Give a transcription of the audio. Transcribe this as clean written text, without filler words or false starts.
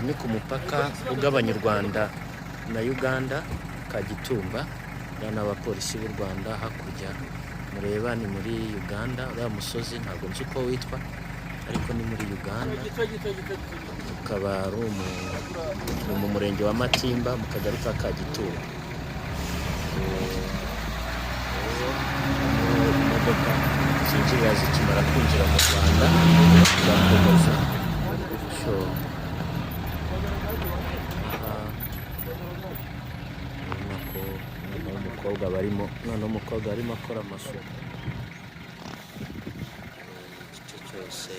ni ku mupaka ugabanya u Rwanda na Uganda, Kagitumba. N'abapolisi b'u Rwanda hakurya mureba ni muri Uganda. Uriya musozi ntabwo nzi uko witwa ariko ni muri Uganda, ukaba ari mu murenge wa Matimba mu kagari ka Kagitumba. Imodoka zinjira zikimara kwinjira mu Rwanda zirakomeza bityo umwana w'umukobwa barimo akora amasuku. Igice cyose